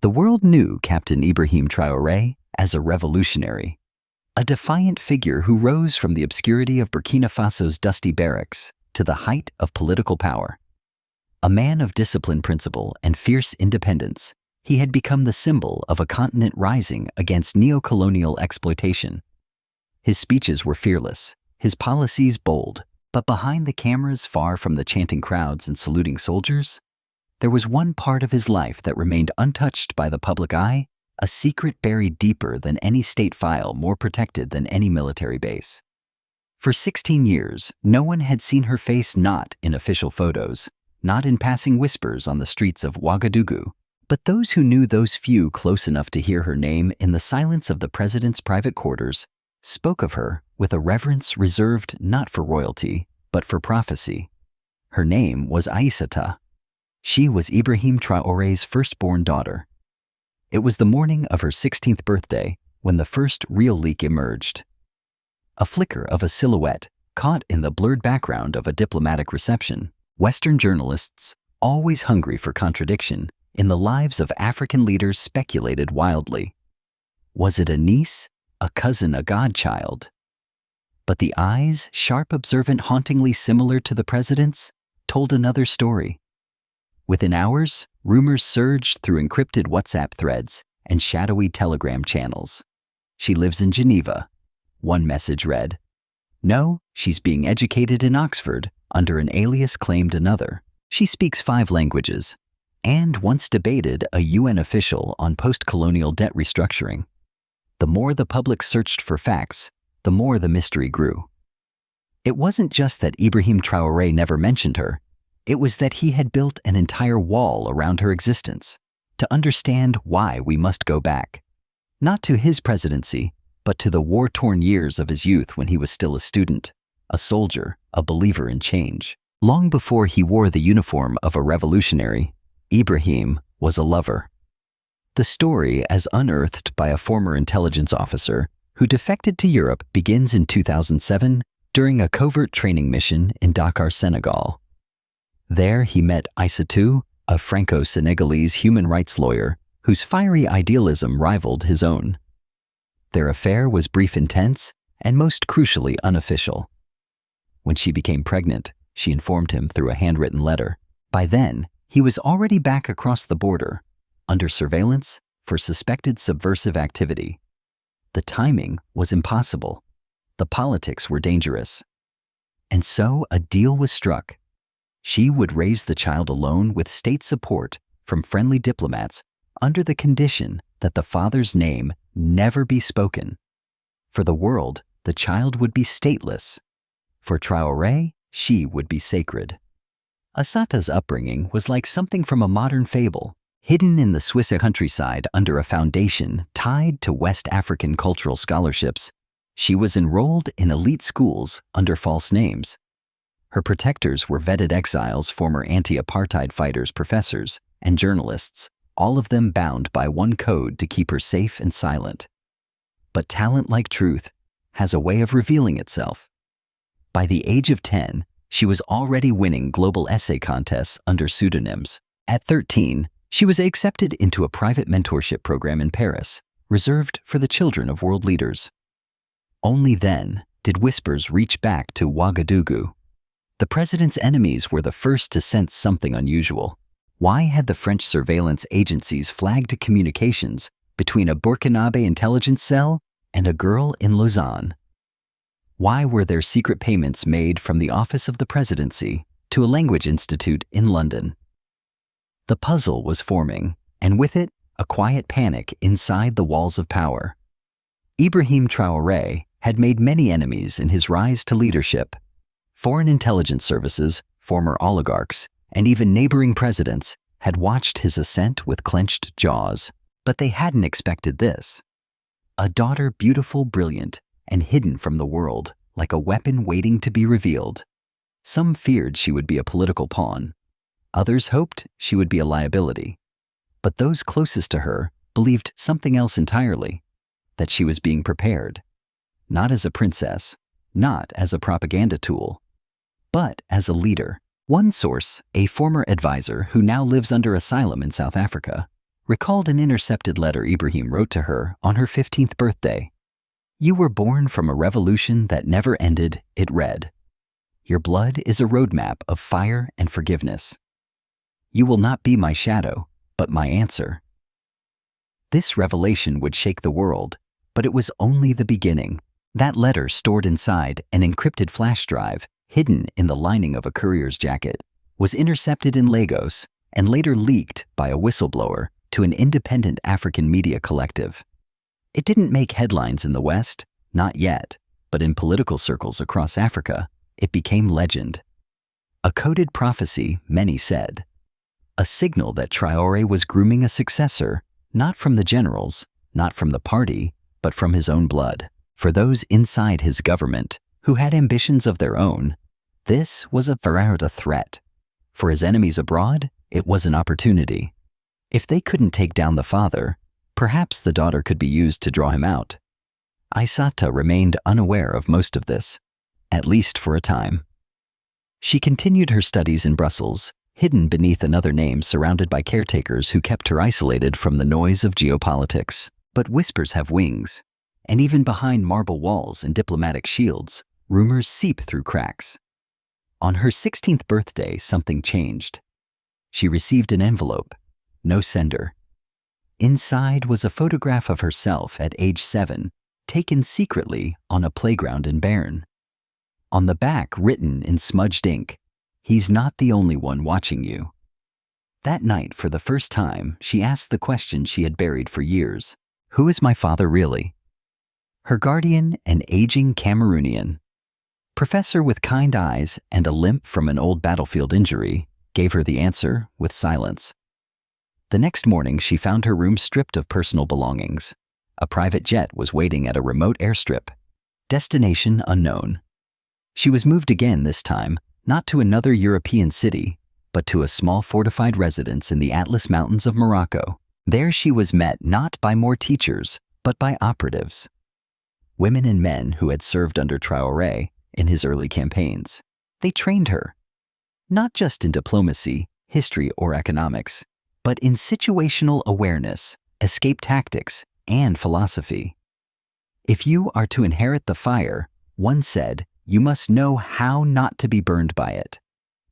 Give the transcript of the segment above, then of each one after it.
The world knew Captain Ibrahim Traoré as a revolutionary, a defiant figure who rose from the obscurity of Burkina Faso's dusty barracks to the height of political power. A man of disciplined principle and fierce independence, he had become the symbol of a continent rising against neo-colonial exploitation. His speeches were fearless, his policies bold, but behind the cameras, far from the chanting crowds and saluting soldiers, there was one part of his life that remained untouched by the public eye, a secret buried deeper than any state file, more protected than any military base. For 16 years, no one had seen her face, not in official photos, not in passing whispers on the streets of Ouagadougou, but those who knew those few close enough to hear her name in the silence of the president's private quarters spoke of her with a reverence reserved not for royalty, but for prophecy. Her name was Aissata. She was Ibrahim Traoré's firstborn daughter. It was the morning of her 16th birthday when the first real leak emerged. A flicker of a silhouette caught in the blurred background of a diplomatic reception. Western journalists, always hungry for contradiction in the lives of African leaders, speculated wildly. Was it a niece, a cousin, a godchild? But the eyes, sharp, observant, hauntingly similar to the president's, told another story. Within hours, rumors surged through encrypted WhatsApp threads and shadowy telegram channels. She lives in Geneva. One message read. No, she's being educated in Oxford, under an alias claimed another. She speaks 5 languages, and once debated a UN official on post-colonial debt restructuring. The more the public searched for facts, the more the mystery grew. It wasn't just that Ibrahim Traoré never mentioned her. It was that he had built an entire wall around her existence. To understand why, we must go back, not to his presidency, but to the war-torn years of his youth when he was still a student, a soldier, a believer in change. Long before he wore the uniform of a revolutionary, Ibrahim was a lover. The story, as unearthed by a former intelligence officer who defected to Europe, begins in 2007 during a covert training mission in Dakar, Senegal. There he met Aissatou, a Franco-Senegalese human rights lawyer whose fiery idealism rivaled his own. Their affair was brief, intense, and most crucially unofficial. When she became pregnant, she informed him through a handwritten letter. By then, he was already back across the border, under surveillance for suspected subversive activity. The timing was impossible. The politics were dangerous. And so a deal was struck. She would raise the child alone with state support from friendly diplomats under the condition that the father's name never be spoken. For the world, the child would be stateless. For Traoré, she would be sacred. Aissata's upbringing was like something from a modern fable, hidden in the Swiss countryside under a foundation tied to West African cultural scholarships. She was enrolled in elite schools under false names. Her protectors were vetted exiles, former anti-apartheid fighters, professors, and journalists, all of them bound by one code to keep her safe and silent. But talent, like truth, has a way of revealing itself. By the age of 10, she was already winning global essay contests under pseudonyms. At 13, she was accepted into a private mentorship program in Paris, reserved for the children of world leaders. Only then did whispers reach back to Ouagadougou. The president's enemies were the first to sense something unusual. Why had the French surveillance agencies flagged communications between a Burkinabe intelligence cell and a girl in Lausanne? Why were there secret payments made from the office of the presidency to a language institute in London? The puzzle was forming, and with it, a quiet panic inside the walls of power. Ibrahim Traoré had made many enemies in his rise to leadership. Foreign intelligence services, former oligarchs, and even neighboring presidents had watched his ascent with clenched jaws. But they hadn't expected this. A daughter beautiful, brilliant, and hidden from the world, like a weapon waiting to be revealed. Some feared she would be a political pawn. Others hoped she would be a liability. But those closest to her believed something else entirely, that she was being prepared. Not as a princess, not as a propaganda tool, but as a leader. One source, a former advisor who now lives under asylum in South Africa, recalled an intercepted letter Ibrahim wrote to her on her 15th birthday. "You were born from a revolution that never ended," it read. "Your blood is a roadmap of fire and forgiveness. You will not be my shadow, but my answer." This revelation would shake the world, but it was only the beginning. That letter, stored inside an encrypted flash drive, hidden in the lining of a courier's jacket, was intercepted in Lagos and later leaked by a whistleblower to an independent African media collective. It didn't make headlines in the West, not yet, but in political circles across Africa, it became legend. A coded prophecy, many said. A signal that Traoré was grooming a successor, not from the generals, not from the party, but from his own blood. For those inside his government, who had ambitions of their own, this was a threat. For his enemies abroad, it was an opportunity. If they couldn't take down the father, perhaps the daughter could be used to draw him out. Aissata remained unaware of most of this, at least for a time. She continued her studies in Brussels, hidden beneath another name, surrounded by caretakers who kept her isolated from the noise of geopolitics. But whispers have wings, and even behind marble walls and diplomatic shields, rumors seep through cracks. On her 16th birthday, something changed. She received an envelope, no sender. Inside was a photograph of herself at age 7, taken secretly on a playground in Bern. On the back, written in smudged ink, "He's not the only one watching you." That night, for the first time, she asked the question she had buried for years: who is my father really? Her guardian, an aging Cameroonian professor with kind eyes and a limp from an old battlefield injury, gave her the answer with silence. The next morning, she found her room stripped of personal belongings. A private jet was waiting at a remote airstrip. Destination unknown. She was moved again this time, not to another European city, but to a small fortified residence in the Atlas Mountains of Morocco. There she was met not by more teachers, but by operatives. Women and men who had served under Traoré in his early campaigns. They trained her, not just in diplomacy, history, or economics, but in situational awareness, escape tactics, and philosophy. If you are to inherit the fire, one said, you must know how not to be burned by it.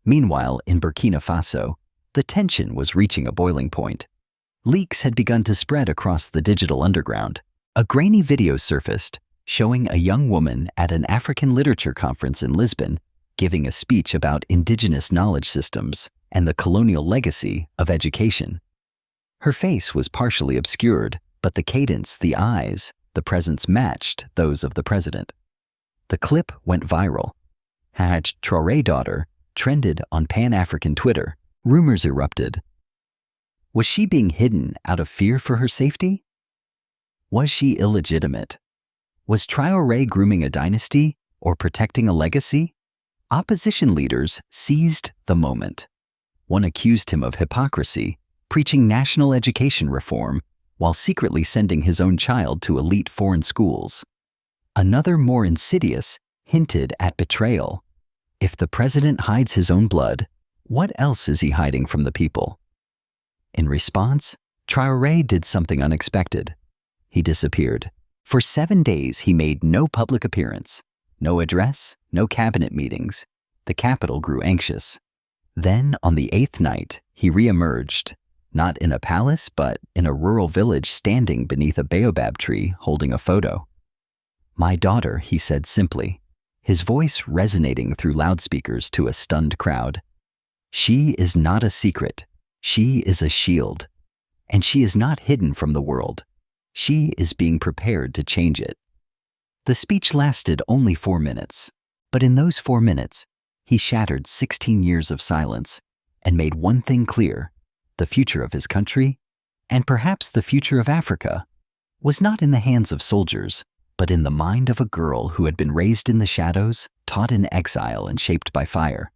Meanwhile, in Burkina Faso, the tension was reaching a boiling point. Leaks had begun to spread across the digital underground. A grainy video surfaced, showing a young woman at an African literature conference in Lisbon giving a speech about indigenous knowledge systems and the colonial legacy of education. Her face was partially obscured, but the cadence, the eyes, the presence matched those of the president. The clip went viral. Traoré daughter trended on Pan-African Twitter. Rumors erupted. Was she being hidden out of fear for her safety? Was she illegitimate? Was Traoré grooming a dynasty or protecting a legacy? Opposition leaders seized the moment. One accused him of hypocrisy, preaching national education reform while secretly sending his own child to elite foreign schools. Another, more insidious, hinted at betrayal. If the president hides his own blood, what else is he hiding from the people? In response, Traoré did something unexpected. He disappeared. For 7 days, he made no public appearance, no address, no cabinet meetings. The capital grew anxious. Then, on the 8th night, he re-emerged, not in a palace, but in a rural village standing beneath a baobab tree holding a photo. "My daughter," he said simply, his voice resonating through loudspeakers to a stunned crowd. "She is not a secret. She is a shield. And she is not hidden from the world. She is being prepared to change it." The speech lasted only 4 minutes, but in those 4 minutes, he shattered 16 years of silence and made one thing clear: the future of his country, and perhaps the future of Africa, was not in the hands of soldiers, but in the mind of a girl who had been raised in the shadows, taught in exile, and shaped by fire.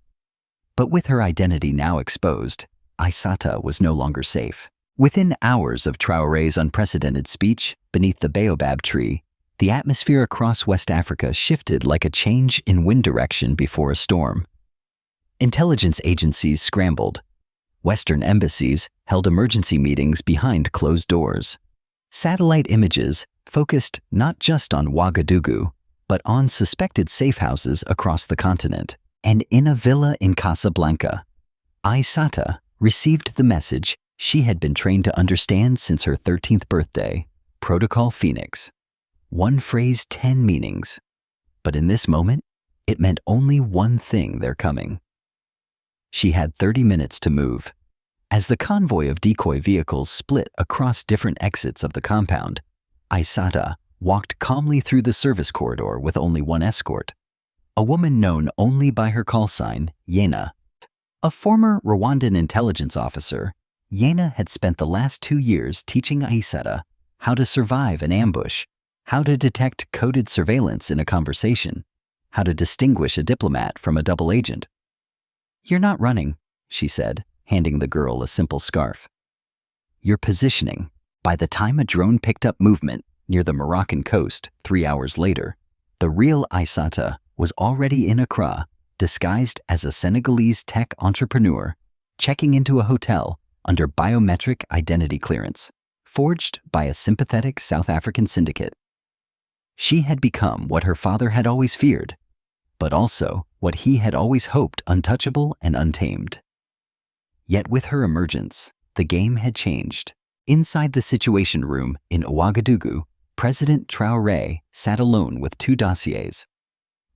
But with her identity now exposed, Aissata was no longer safe. Within hours of Traoré's unprecedented speech beneath the baobab tree, the atmosphere across West Africa shifted like a change in wind direction before a storm. Intelligence agencies scrambled. Western embassies held emergency meetings behind closed doors. Satellite images focused not just on Ouagadougou, but on suspected safe houses across the continent. And in a villa in Casablanca, Aissata received the message she had been trained to understand since her 13th birthday: Protocol Phoenix. One phrase, 10 meanings. But in this moment, it meant only one thing: they're coming. She had 30 minutes to move. As the convoy of decoy vehicles split across different exits of the compound, Aissata walked calmly through the service corridor with only one escort, a woman known only by her call sign, Yena. A former Rwandan intelligence officer, Yena had spent the last 2 years teaching Aissata how to survive an ambush, how to detect coded surveillance in a conversation, how to distinguish a diplomat from a double agent. "You're not running," she said, handing the girl a simple scarf. "You're positioning." By the time a drone picked up movement near the Moroccan coast 3 hours later, the real Aissata was already in Accra, disguised as a Senegalese tech entrepreneur, checking into a hotel under biometric identity clearance, forged by a sympathetic South African syndicate. She had become what her father had always feared, but also what he had always hoped: untouchable and untamed. Yet with her emergence, the game had changed. Inside the Situation Room in Ouagadougou, President Traoré sat alone with 2 dossiers.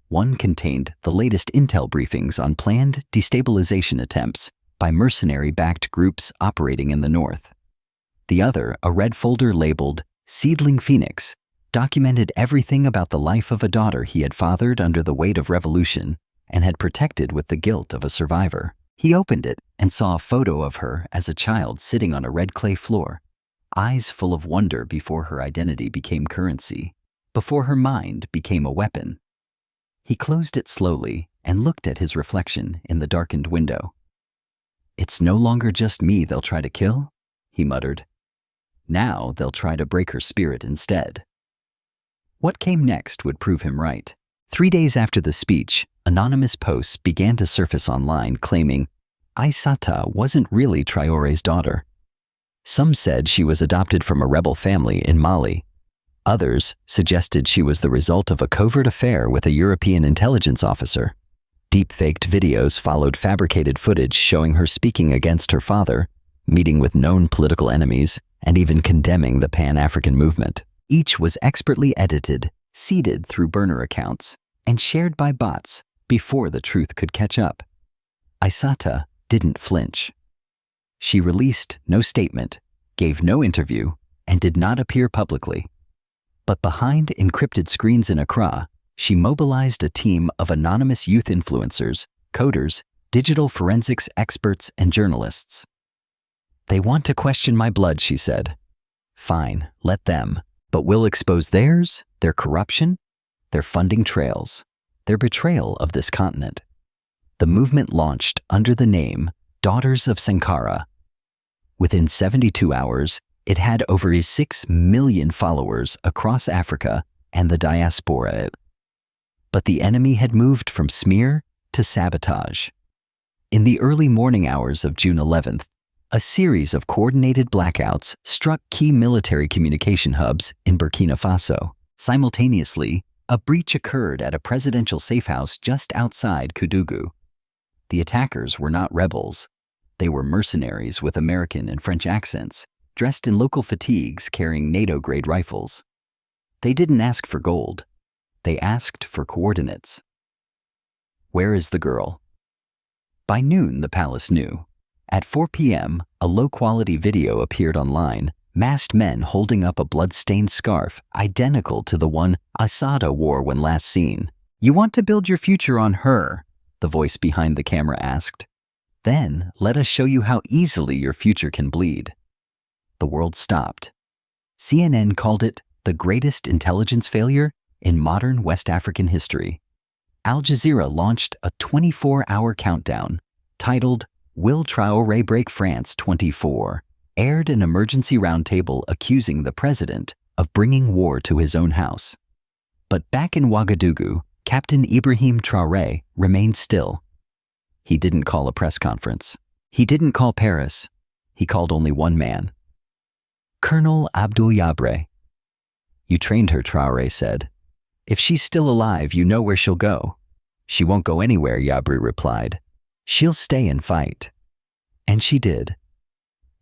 One contained the latest intel briefings on planned destabilization attempts by mercenary-backed groups operating in the north. The other, a red folder labeled Seedling Phoenix, documented everything about the life of a daughter he had fathered under the weight of revolution and had protected with the guilt of a survivor. He opened it and saw a photo of her as a child sitting on a red clay floor, eyes full of wonder before her identity became currency, before her mind became a weapon. He closed it slowly and looked at his reflection in the darkened window. "It's no longer just me they'll try to kill," he muttered. "Now they'll try to break her spirit instead." What came next would prove him right. 3 days after the speech, anonymous posts began to surface online claiming Aissata wasn't really Traoré's daughter. Some said she was adopted from a rebel family in Mali. Others suggested she was the result of a covert affair with a European intelligence officer. Deep-faked videos followed fabricated footage showing her speaking against her father, meeting with known political enemies, and even condemning the Pan-African movement. Each was expertly edited, seeded through burner accounts, and shared by bots before the truth could catch up. Aissata didn't flinch. She released no statement, gave no interview, and did not appear publicly. But behind encrypted screens in Accra, she mobilized a team of anonymous youth influencers, coders, digital forensics experts, and journalists. "They want to question my blood," she said. "Fine, let them. But we'll expose theirs, their corruption, their funding trails, their betrayal of this continent." The movement launched under the name Daughters of Sankara. Within 72 hours, it had over 6 million followers across Africa and the diaspora. But the enemy had moved from smear to sabotage. In the early morning hours of June 11th, a series of coordinated blackouts struck key military communication hubs in Burkina Faso. Simultaneously, a breach occurred at a presidential safehouse just outside Koudougou. The attackers were not rebels. They were mercenaries with American and French accents, dressed in local fatigues carrying NATO-grade rifles. They didn't ask for gold. They asked for coordinates. Where is the girl? By noon, the palace knew. At 4 p.m., a low-quality video appeared online, masked men holding up a blood-stained scarf identical to the one Aissata wore when last seen. "You want to build your future on her?" the voice behind the camera asked. "Then let us show you how easily your future can bleed." The world stopped. CNN called it the greatest intelligence failure in modern West African history. Al Jazeera launched a 24-hour countdown titled "Will Traoré Break France 24?" aired an emergency roundtable accusing the president of bringing war to his own house. But back in Ouagadougou, Captain Ibrahim Traoré remained still. He didn't call a press conference. He didn't call Paris. He called only one man. Colonel Abdul Yabre. You trained her, Traoré said. If she's still alive, you know where she'll go. She won't go anywhere, Yabre replied. She'll stay and fight. And she did.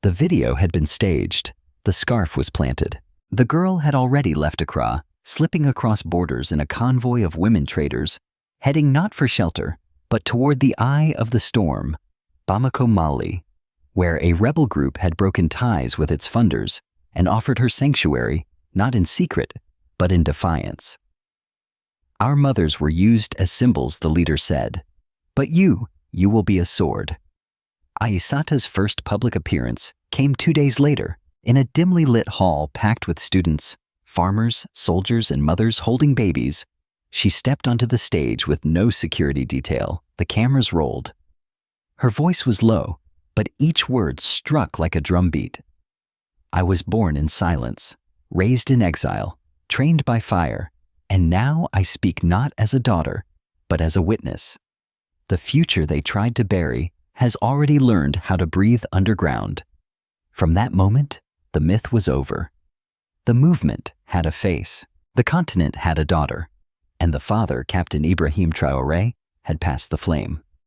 The video had been staged. The scarf was planted. The girl had already left Accra, slipping across borders in a convoy of women traders, heading not for shelter, but toward the eye of the storm, Bamako, Mali, where a rebel group had broken ties with its funders and offered her sanctuary, not in secret, but in defiance. Our mothers were used as symbols, the leader said. But you will be a sword. Aissata's first public appearance came 2 days later in a dimly lit hall packed with students, farmers, soldiers, and mothers holding babies. She stepped onto the stage with no security detail. The cameras rolled. Her voice was low, but each word struck like a drumbeat. I was born in silence, raised in exile, trained by fire, and now I speak not as a daughter, but as a witness. The future they tried to bury has already learned how to breathe underground. From that moment, the myth was over. The movement had a face, the continent had a daughter, and the father, Captain Ibrahim Traoré, had passed the flame.